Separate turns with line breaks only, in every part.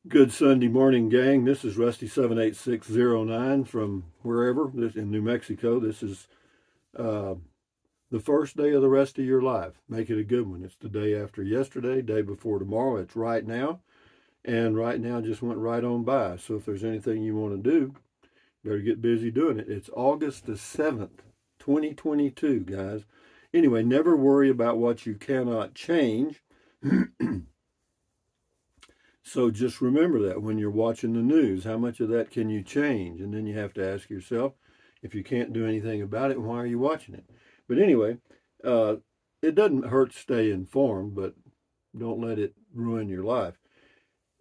Good Sunday morning, gang. This is Rusty 78609 from wherever, this in New Mexico. This is the first day of the rest of your life. Make it a good one. It's the day after yesterday, day before tomorrow. It's right now, and right now just went right on by. So if there's anything you want to do, better get busy doing it. It's August the 7th, 2022, guys. Anyway, never worry about what you cannot change. So just remember that when you're watching the news, how much of that can you change? And then you have to ask yourself, if you can't do anything about it, why are you watching it? But anyway, it doesn't hurt to stay informed, but don't let it ruin your life.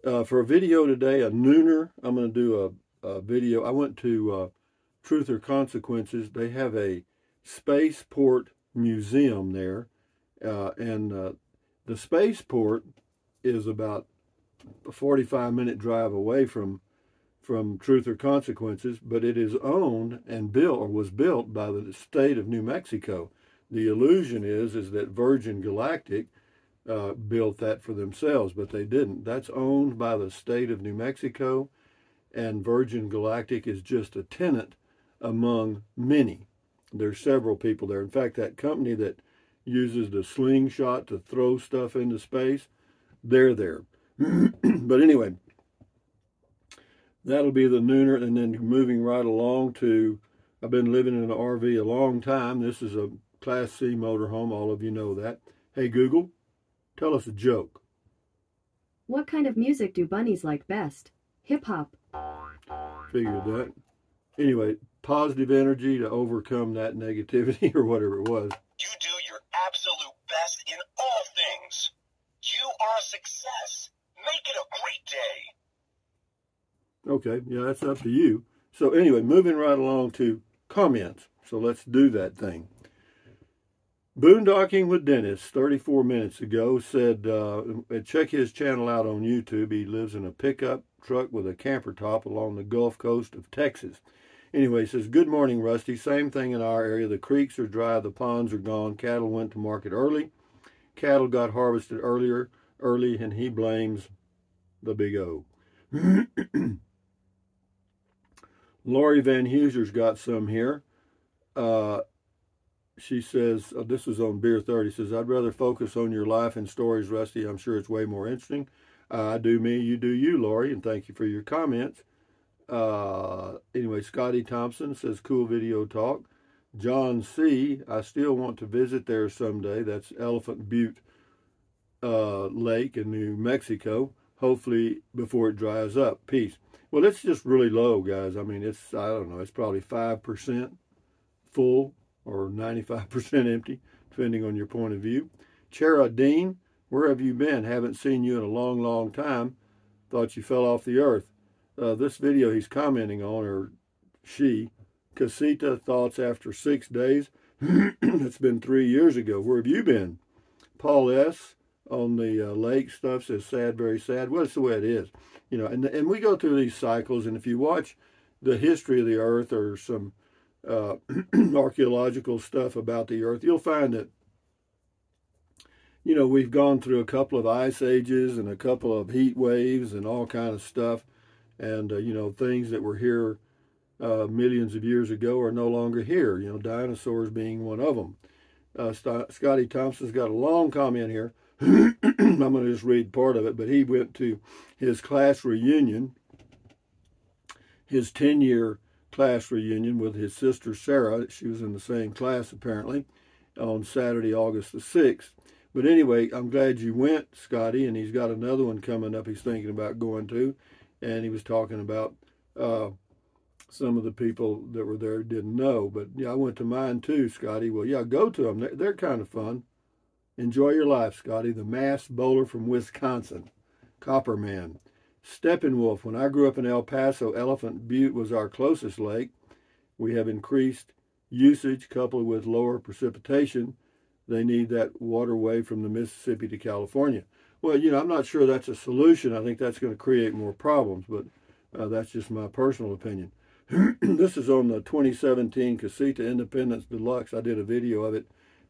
For a video today, a nooner, I'm going to do a video. I went to Truth or Consequences. They have a spaceport museum there. And the spaceport is about a 45-minute drive away from Truth or Consequences, but it is owned and built, or was built, by the state of New Mexico. The illusion is that Virgin Galactic built that for themselves, but they didn't. That's owned by the state of New Mexico, and Virgin Galactic is just a tenant among many. There's several people there. In fact, that company that uses the slingshot to throw stuff into space, they're there. But anyway, that'll be the nooner, and then moving right along to, I've been living in an RV a long time. This is a Class C motorhome. All of you know that. Hey, Google, tell us a joke.
What kind of music do bunnies like best? Hip-hop.
Figured that. Anyway, positive energy to overcome that negativity or whatever it was.
You do your absolute best in all things. You are a success. Make it a great day.
Okay, yeah, that's up to you. So anyway, moving right along to comments. So let's do that thing. Boondocking with Dennis, 34 minutes ago, said, check his channel out on YouTube. He lives in a pickup truck with a camper top along the Gulf Coast of Texas. Anyway, he says, good morning, Rusty. Same thing in our area. The creeks are dry, the ponds are gone. Cattle went to market early. Cattle got harvested early, and he blames the big O. Lori Van Heuser's got some here. She says, this is on Beer 30, says, I'd rather focus on your life and stories, Rusty. I'm sure it's way more interesting. I do me, you do you, Lori, and thank you for your comments. Anyway, Scotty Thompson says, cool video talk. John C., I still want to visit there someday. That's Elephant Butte Lake in New Mexico. Hopefully before it dries up. Peace. Well, it's just really low, guys. I mean, it's, I don't know, it's probably 5% full or 95% empty, depending on your point of view. Chera Dean, where have you been? Haven't seen you in a long, long time. Thought you fell off the earth. This video he's commenting on, or she, Casita thoughts after 6 days. It's been 3 years ago. Where have you been? Paul S. on the lake stuff says, sad, very sad. Well, it's the way it is. You know, and we go through these cycles, and if you watch the history of the earth or some archaeological stuff about the earth, you'll find that, you know, we've gone through a couple of ice ages and a couple of heat waves and all kind of stuff. And, you know, things that were here millions of years ago are no longer here, you know, dinosaurs being one of them. Scotty Thompson's got a long comment here. I'm going to just read part of it, but he went to his class reunion, his 10-year class reunion with his sister Sarah. She was in the same class, apparently, on Saturday, August the 6th. But anyway, I'm glad you went, Scotty, and he's got another one coming up he's thinking about going to. And he was talking about some of the people that were there didn't know. But yeah, I went to mine too, Scotty. Well, yeah, go to them. They're kind of fun. Enjoy your life, Scotty. The masked bowler from Wisconsin, Copperman. Steppenwolf. When I grew up in El Paso, Elephant Butte was our closest lake. We have increased usage coupled with lower precipitation. They need that waterway from the Mississippi to California. Well, you know, I'm not sure that's a solution. I think that's going to create more problems, but that's just my personal opinion. This is on the 2017 Casita Independence Deluxe. I did a video of it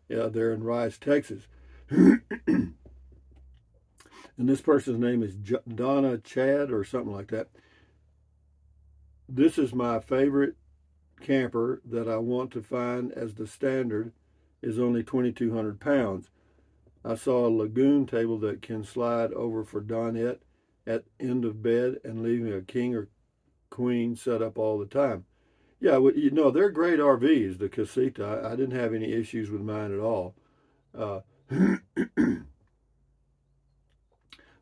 there in Rice, Texas. and this person's name is Donna Chad or something like that. This is my favorite camper that I want to find, as the standard is only 2,200 pounds. I saw a lagoon table that can slide over for Donette at end of bed and leaving a king or queen set up all the time. Yeah, you know, they're great RVs, the Casita. I didn't have any issues with mine at all.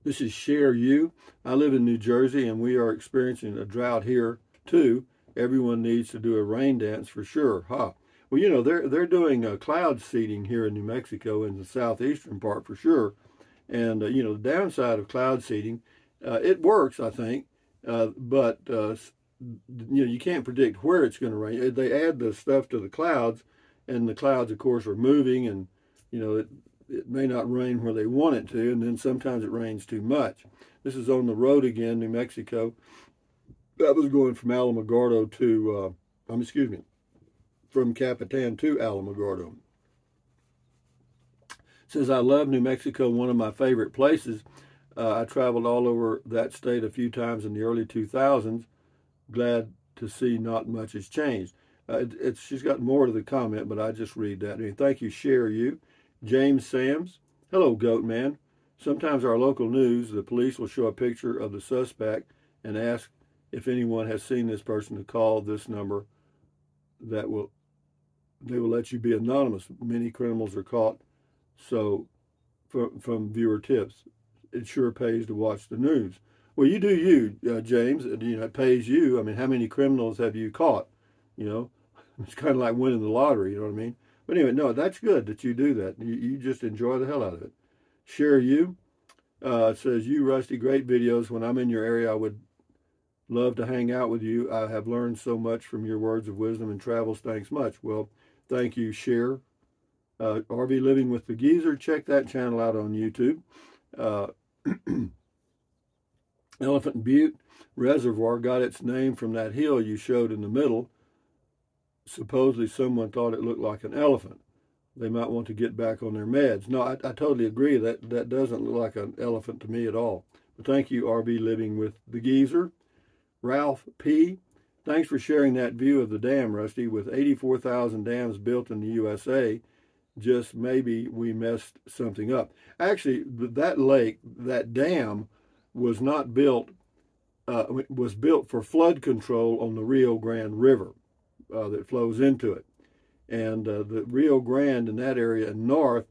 This is Share You. I live in New Jersey, and we are experiencing a drought here, too. Everyone needs to do a rain dance for sure. Huh. Well, you know, they're doing cloud seeding here in New Mexico in the southeastern part for sure. And, you know, the downside of cloud seeding, it works, I think, but, you know, you can't predict where it's going to rain. They add the stuff to the clouds, and the clouds, of course, are moving, and, you know, it may not rain where they want it to, and then sometimes it rains too much. This is on the road again, New Mexico. That was going from Alamogordo to, from Capitan to Alamogordo. Says, I love New Mexico, one of my favorite places. I traveled all over that state a few times in the early 2000s. Glad to see not much has changed. She's got more to the comment, but I just read that. I mean, thank you, Share You. James Sams. Hello, Goat Man. Sometimes our local news, the police will show a picture of the suspect and ask if anyone has seen this person to call this number. They will let you be anonymous. Many criminals are caught. So from viewer tips, it sure pays to watch the news. Well, you do you, James. You know, it pays you. I mean, how many criminals have you caught? You know, it's kind of like winning the lottery. You know what I mean? But anyway, no, that's good that you do that. You just enjoy the hell out of it. Share You says, you, Rusty, great videos. When I'm in your area, I would love to hang out with you. I have learned so much from your words of wisdom and travels. Thanks much. Well, thank you, Share. RV Living with the Geezer. Check that channel out on YouTube. Elephant Butte Reservoir got its name from that hill you showed in the middle. Supposedly someone thought it looked like an elephant. They might want to get back on their meds. No, I totally agree. That doesn't look like an elephant to me at all. But thank you, RV Living with the Geezer. Ralph P. Thanks for sharing that view of the dam, Rusty. With 84,000 dams built in the USA, just maybe we messed something up. Actually, that lake, that dam, was not built, was built for flood control on the Rio Grande River that flows into it. And the Rio Grande in that area north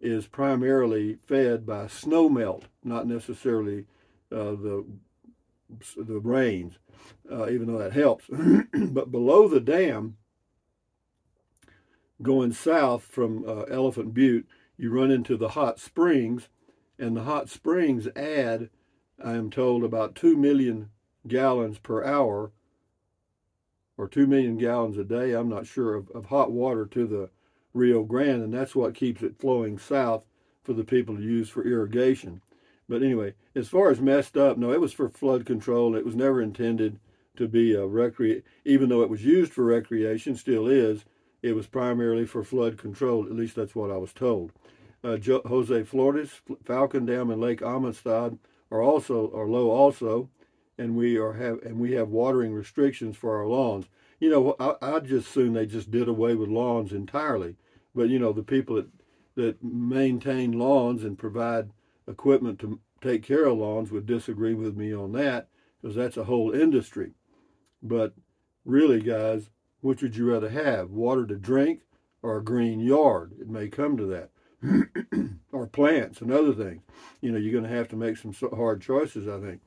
is primarily fed by snow melt, not necessarily the rains, even though that helps. But below the dam, going south from Elephant Butte, you run into the hot springs, and the hot springs add, I am told, about 2 million gallons per hour, or 2 million gallons a day, I'm not sure, of hot water to the Rio Grande, and that's what keeps it flowing south for the people to use for irrigation. But anyway, as far as messed up, no, it was for flood control. It was never intended to be a even though it was used for recreation, still is. It was primarily for flood control. At least that's what I was told. Jose Flores, Falcon Dam and Lake Amistad are low also, and we have watering restrictions for our lawns. You know, I'd just assume they just did away with lawns entirely. But you know, the people that maintain lawns and provide equipment to take care of lawns would disagree with me on that, because that's a whole industry. But really, guys, which would you rather have? Water to drink or a green yard? It may come to that. Or plants and other things. You know, you're going to have to make some hard choices, I think.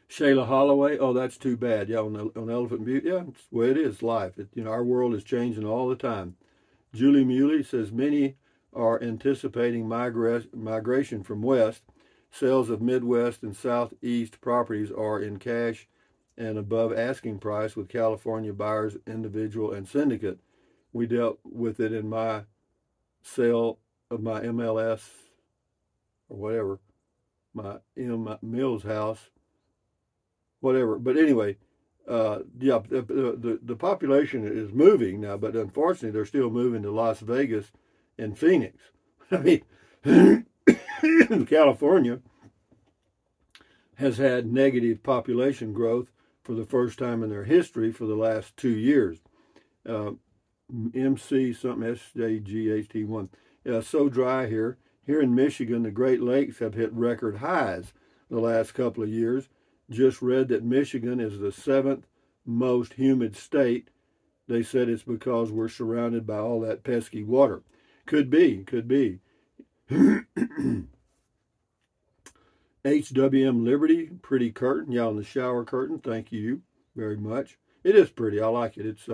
Shayla Holloway, oh, that's too bad. Yeah, on Elephant Butte, yeah, it's the way it is, life. You know, our world is changing all the time. Julie Muley says, many are anticipating migration from west. Sales of Midwest and Southeast properties are in cash and above asking price with California buyers, individual and syndicate. We dealt with it in my sale of my MLS or whatever, my M. Mills house, whatever. But anyway, yeah, the population is moving now, but unfortunately they're still moving to Las Vegas and Phoenix. I mean, California has had negative population growth for the first time in their history for the last 2 years. MC something SJGHT1. So dry here. Here in Michigan, the Great Lakes have hit record highs the last couple of years. Just read that Michigan is the 7th most humid state. They said it's because we're surrounded by all that pesky water. Could be, could be. HWM Liberty, pretty curtain. Yeah, on the shower curtain. Thank you very much. It is pretty. I like it. It's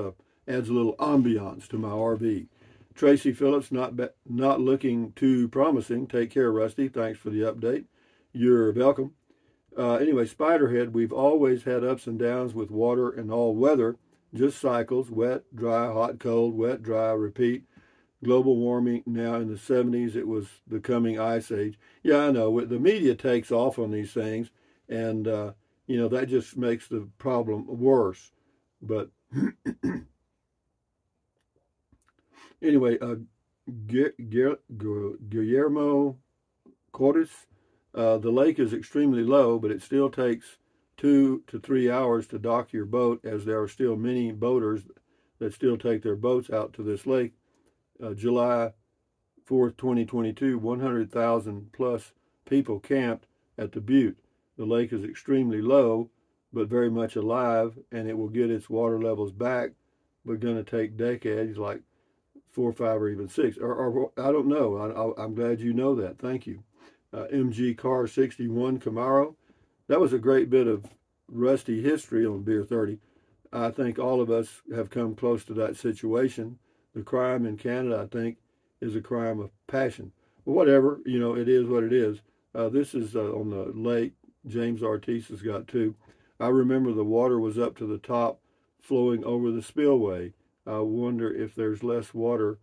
adds a little ambiance to my RV. Tracy Phillips, not looking too promising. Take care, Rusty. Thanks for the update. You're welcome. Anyway, Spiderhead, we've always had ups and downs with water and all weather. Just cycles, wet, dry, hot, cold, wet, dry, repeat. Global warming now in the 70s, it was the coming ice age. Yeah, I know. The media takes off on these things, and, you know, that just makes the problem worse. But anyway, Guillermo Cordes, the lake is extremely low, but it still takes 2 to 3 hours to dock your boat, as there are still many boaters that still take their boats out to this lake. July 4th, 2022, 100,000 plus people camped at the Butte. The lake is extremely low, but very much alive, and it will get its water levels back, but going to take decades, like 4, 5, or even 6. Or I don't know. I'm glad you know that. Thank you. MG Car 61 Camaro. That was a great bit of rusty history on Beer 30. I think all of us have come close to that situation. The crime in Canada, I think, is a crime of passion. But whatever, you know, it is what it is. This is on the lake. James Ortiz has got 2. I remember the water was up to the top, flowing over the spillway. I wonder if there's less water,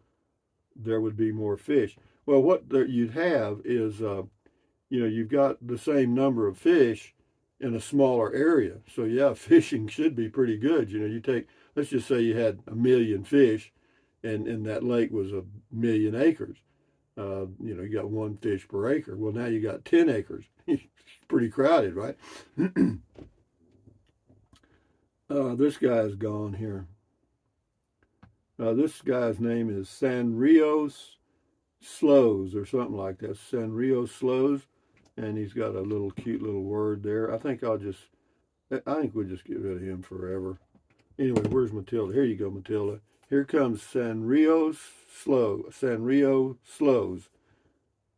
there would be more fish. Well, what you'd have is, you know, you've got the same number of fish in a smaller area. So, yeah, fishing should be pretty good. You know, you take, let's just say you had 1 million fish, and that lake was 1 million acres. You know, you got 1 fish per acre. Well, now you got 10 acres. It's pretty crowded, right? This guy's gone here. This guy's name is Sanrios Slows or something like that. Sanrios Slows. And he's got a little cute little word there. I think we'll just get rid of him forever. Anyway, where's Matilda? Here you go, Matilda. Here comes Sanrio Slows.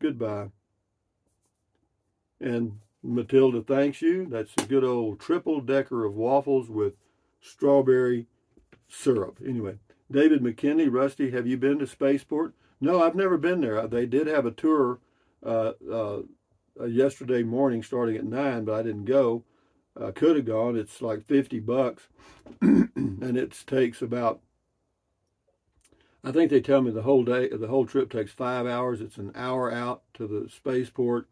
Goodbye. And Matilda thanks you. That's a good old triple decker of waffles with strawberry syrup. Anyway, David McKinney, Rusty, have you been to Spaceport? No, I've never been there. They did have a tour yesterday morning starting at 9, but I didn't go. I could have gone. It's like $50, and it takes about, I think they tell me the whole trip takes 5 hours. It's an hour out to the spaceport,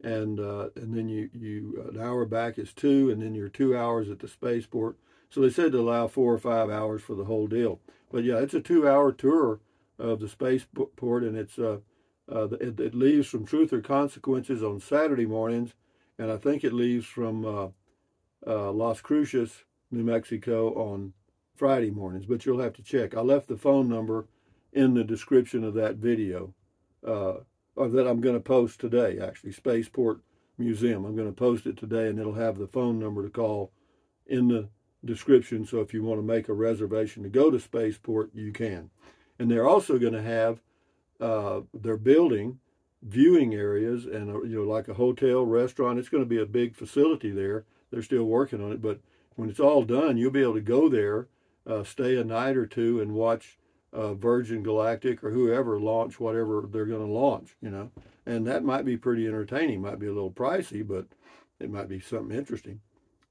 and then you an hour back is 2, and then you're 2 hours at the spaceport. So they said to allow 4 or 5 hours for the whole deal. But yeah, it's a 2-hour tour of the spaceport, and it's it leaves from Truth or Consequences on Saturday mornings, and I think it leaves from Las Cruces, New Mexico on Friday mornings, but you'll have to check. I left the phone number in the description of that video, or that I'm going to post today, actually, Spaceport Museum. I'm going to post it today, and it'll have the phone number to call in the description, so if you want to make a reservation to go to Spaceport, you can. And they're also going to have, they're building viewing areas and, you know, like a hotel, restaurant. It's going to be a big facility there. They're still working on it, but when it's all done, you'll be able to go there, stay a night or two, and watch Virgin Galactic or whoever launch whatever they're going to launch, you know. And that might be pretty entertaining. Might be a little pricey, but it might be something interesting.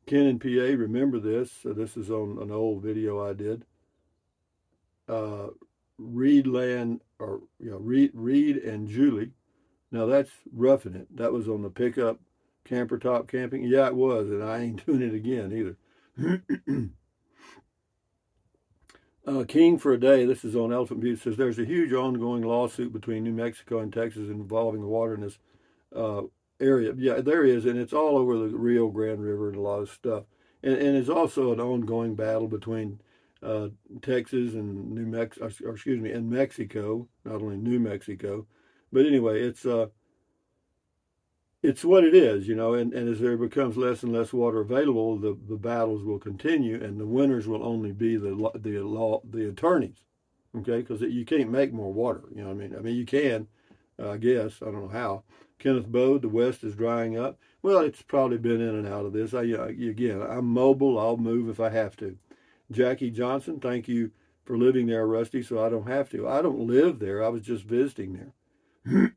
Ken and PA, remember this. This is on an old video I did. Reed and Julie. Now that's Roughing It. That was on the pickup camper top camping. Yeah, it was, and I ain't doing it again either. King for a Day, this is on Elephant Butte, says there's a huge ongoing lawsuit between New Mexico and Texas involving the water in this area. Yeah, there is, and it's all over the Rio Grande River and a lot of stuff. And it's also an ongoing battle between Texas and New Mexico, or excuse me, and Mexico, not only New Mexico. But anyway, it's what it is, you know, and as there becomes less and less water available, the battles will continue, and the winners will only be the attorneys, okay? Because you can't make more water, you know what I mean? I mean, you can, I guess, I don't know how. Kenneth Bode, the West is drying up. Well, it's probably been in and out of this. Again, I'm mobile. I'll move if I have to. Jackie Johnson, thank you for living there, Rusty, so I don't have to. I don't live there. I was just visiting there.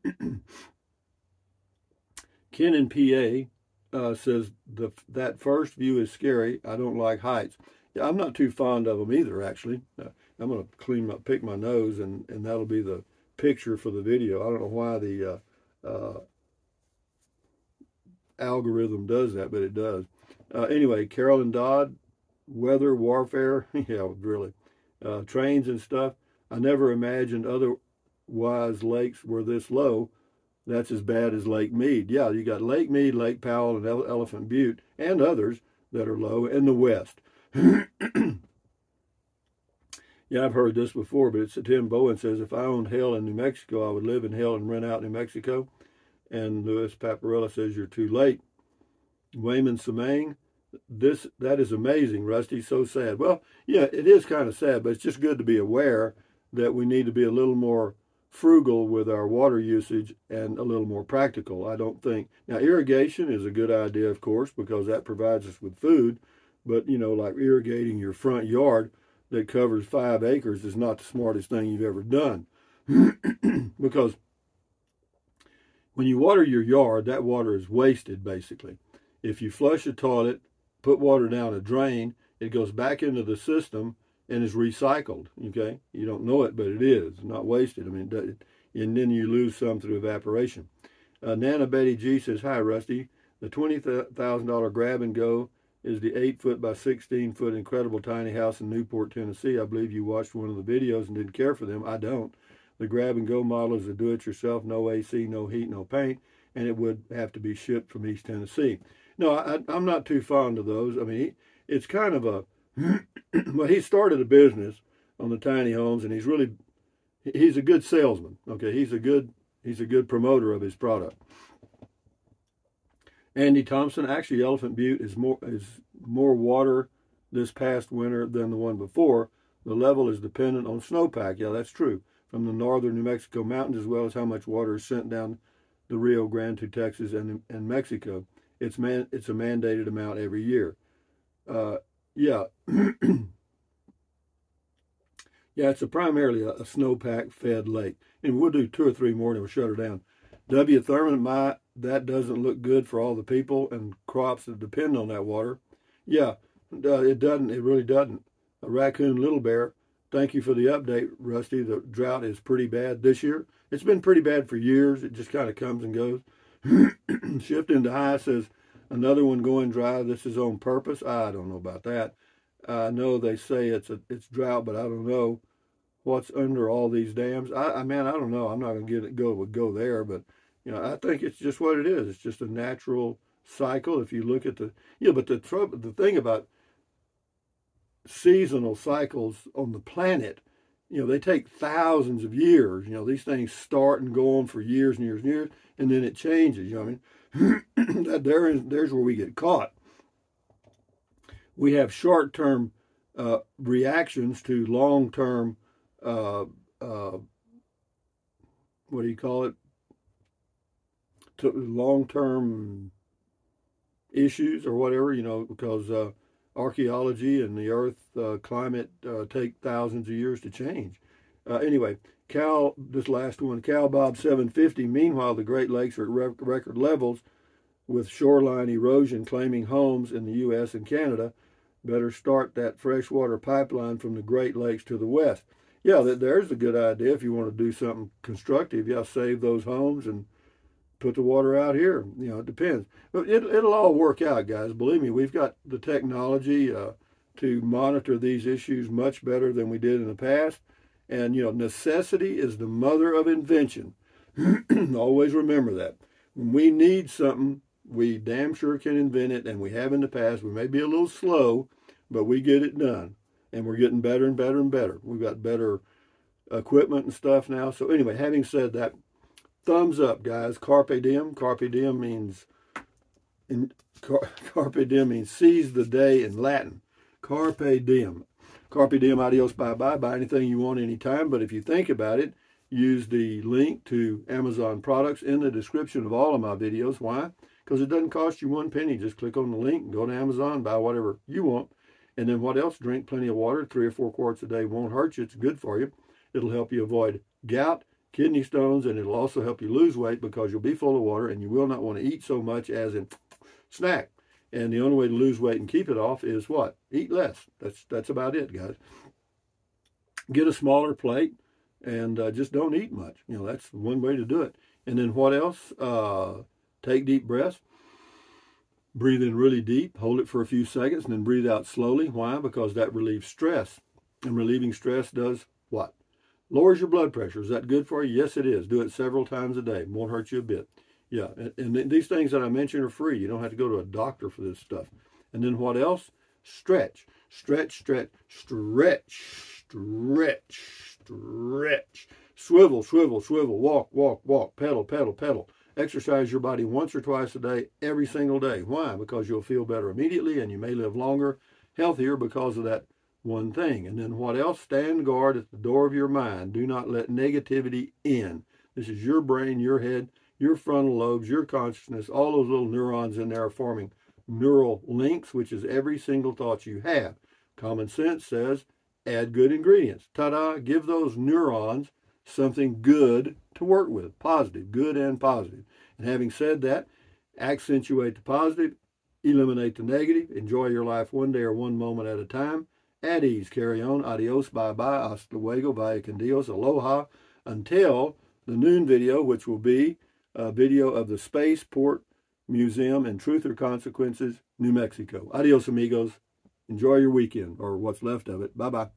Ken in PA says that first view is scary. I don't like heights. Yeah, I'm not too fond of them either, actually. I'm going to pick my nose, and that'll be the picture for the video. I don't know why the algorithm does that, but it does. Anyway, Carolyn Dodd, weather, warfare, yeah, really. Trains and stuff. I never imagined otherwise lakes were this low. That's as bad as Lake Mead. Yeah, you got Lake Mead, Lake Powell, and Elephant Butte, and others that are low in the west. Yeah, I've heard this before, but it's Tim Bowen says, if I owned hell in New Mexico, I would live in hell and rent out New Mexico. And Louis Paparella says, you're too late. Wayman Samang, that is amazing, Rusty, so sad. Well, yeah, it is kind of sad, but it's just good to be aware that we need to be a little more frugal with our water usage and a little more practical, I don't think. Now, irrigation is a good idea, of course, because that provides us with food. But, you know, like irrigating your front yard that covers 5 acres is not the smartest thing you've ever done. Because when you water your yard, that water is wasted, basically. If you flush a toilet, put water down a drain, it goes back into the system and is recycled, okay? You don't know it, but it is not wasted. I mean, and then you lose some through evaporation. Nana Betty G says, hi, Rusty. The $20,000 grab and go is the 8-foot by 16-foot incredible tiny house in Newport, Tennessee. I believe you watched one of the videos and didn't care for them. I don't. The grab and go model is a do-it-yourself, no AC, no heat, no paint, and it would have to be shipped from East Tennessee. No, I'm not too fond of those. I mean, it's kind of a, well, he started a business on the tiny homes, and he's a good salesman. Okay, he's a good promoter of his product. Andy Thompson, actually, Elephant Butte is more water this past winter than the one before. The level is dependent on snowpack. Yeah, that's true. From the northern New Mexico mountains, as well as how much water is sent down the Rio Grande to Texas and Mexico. It's a mandated amount every year. Yeah. Yeah, it's primarily a snowpack-fed lake. And we'll do 2 or 3 more and we'll shut her down. W. Thurman, that doesn't look good for all the people and crops that depend on that water. Yeah, it doesn't. It really doesn't. A Raccoon Little Bear, thank you for the update, Rusty. The drought is pretty bad this year. It's been pretty bad for years. It just kind of comes and goes. Shifting to High says, another one going dry. This is on purpose. I don't know about that. I know they say it's drought, but I don't know what's under all these dams. I don't know. I'm not going to go there, but you know, I think it's just what it is. It's just a natural cycle. If you look at but the thing about seasonal cycles on the planet, you know, they take thousands of years. You know, these things start and go on for years and years and years, and then it changes. You know what I mean? There's where we get caught. We have short-term reactions to long-term, what do you call it? To long-term issues or whatever, you know, because archaeology and the earth climate take thousands of years to change. Anyway, this last one, Cal Bob 750. Meanwhile, the Great Lakes are at record levels with shoreline erosion claiming homes in the U.S. and Canada. Better start that freshwater pipeline from the Great Lakes to the west. Yeah, there's a good idea if you want to do something constructive. Yeah, save those homes and put the water out here. You know, it depends. But it'll all work out, guys. Believe me, we've got the technology to monitor these issues much better than we did in the past. And, you know, necessity is the mother of invention. Always remember that. When we need something, we damn sure can invent it, and we have in the past. We may be a little slow, but we get it done. And we're getting better and better and better. We've got better equipment and stuff now. So anyway, having said that, thumbs up, guys. Carpe diem. Carpe diem means carpe diem means seize the day in Latin. Carpe diem. Carpe diem, adios, bye-bye. Buy anything you want anytime. But if you think about it, use the link to Amazon products in the description of all of my videos. Why? Because it doesn't cost you 1 penny. Just click on the link and go to Amazon, buy whatever you want. And then what else? Drink plenty of water. 3 or 4 quarts a day won't hurt you. It's good for you. It'll help you avoid gout, kidney stones, and it'll also help you lose weight because you'll be full of water and you will not want to eat so much as in snack. And the only way to lose weight and keep it off is what? Eat less. That's about it, guys. Get a smaller plate and just don't eat much. You know, that's one way to do it. And then what else? Take deep breaths. Breathe in really deep. Hold it for a few seconds and then breathe out slowly. Why? Because that relieves stress. And relieving stress does what? Lowers your blood pressure. Is that good for you? Yes, it is. Do it several times a day. Won't hurt you a bit. Yeah, and these things that I mentioned are free. You don't have to go to a doctor for this stuff. And then what else? Stretch. Stretch, stretch, stretch, stretch, stretch. Swivel, swivel, swivel. Walk, walk, walk. Pedal, pedal, pedal. Exercise your body once or twice a day, every single day. Why? Because you'll feel better immediately and you may live longer, healthier because of that one thing. And then what else? Stand guard at the door of your mind. Do not let negativity in. This is your brain, your head, your frontal lobes, your consciousness. All those little neurons in there are forming neural links, which is every single thought you have. Common sense says, add good ingredients. Ta-da! Give those neurons something good to work with. Positive, good and positive. And having said that, accentuate the positive, eliminate the negative, enjoy your life one day or one moment at a time. At ease, carry on. Adios, bye-bye, hasta luego, vaya con Dios, aloha, until the noon video, which will be a video of the Spaceport Museum in Truth or Consequences, New Mexico. Adios, amigos. Enjoy your weekend, or what's left of it. Bye-bye.